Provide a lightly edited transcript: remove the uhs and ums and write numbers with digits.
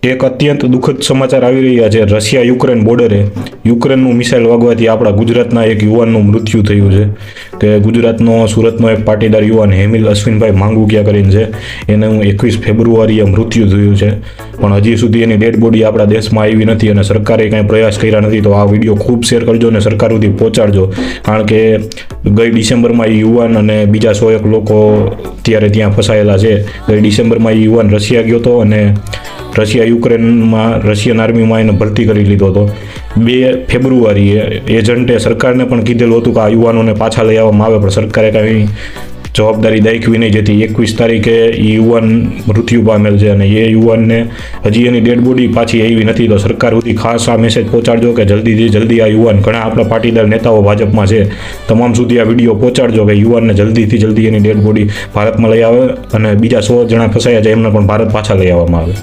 એક અત્યંત દુઃખદ સમાચાર આવી રહ્યા છે રશિયા યુક્રેન બોર્ડરે યુક્રેનનું મિસાઇલ વાગવાથી આપણા ગુજરાતના એક યુવાનનું મૃત્યુ થયું છે કે ગુજરાતનો સુરતનો એક પાટીદાર યુવાન હેમિલ અશ્વિનભાઈ માંગુકિયા કરીને છે એનું 21 ફેબ્રુઆરીએ મૃત્યુ થયું છે પણ હજી સુધી એની ડેડ બોડી આપણા દેશમાં આવી નથી અને સરકારે કાંઈ પ્રયાસ કર્યા નથી. તો આ વિડીયો ખૂબ શેર કરજો અને સરકાર સુધી પહોંચાડજો કારણ કે ગઈ ડિસેમ્બરમાં એ યુવાન અને બીજા 101 લોકો અત્યારે ત્યાં ફસાયેલા છે. ગઈ ડિસેમ્બરમાં એ યુવાન રશિયા ગયો હતો અને રશિયા યુક્રેનમાં રશિયન આર્મીમાં એને ભરતી કરી લીધો હતો. 2 ફેબ્રુઆરીએ એજન્ટે સરકારને પણ કીધેલું હતું કે આ યુવાનોને પાછા લઈ આવવામાં આવે, પણ સરકારે કાંઈ જવાબદારી દાખવી નહીં જતી. 21 તારીખે એ યુવાન મૃત્યુ પામેલ છે અને એ યુવાનને હજી એની ડેડ બોડી પાછી આવી નથી. તો સરકાર સુધી ખાસ આ મેસેજ પહોંચાડજો કે જલ્દીથી જલ્દી આ યુવાન, ઘણા આપણા પાટીદાર નેતાઓ ભાજપમાં છે, તમામ સુધી આ વિડીયો પહોંચાડજો કે યુવાનને જલ્દીથી જલ્દી એની ડેડ બોડી ભારતમાં લઈ આવે અને બીજા 100 જણા ફસાયા છે એમને પણ ભારત પાછા લઈ આવવામાં આવે.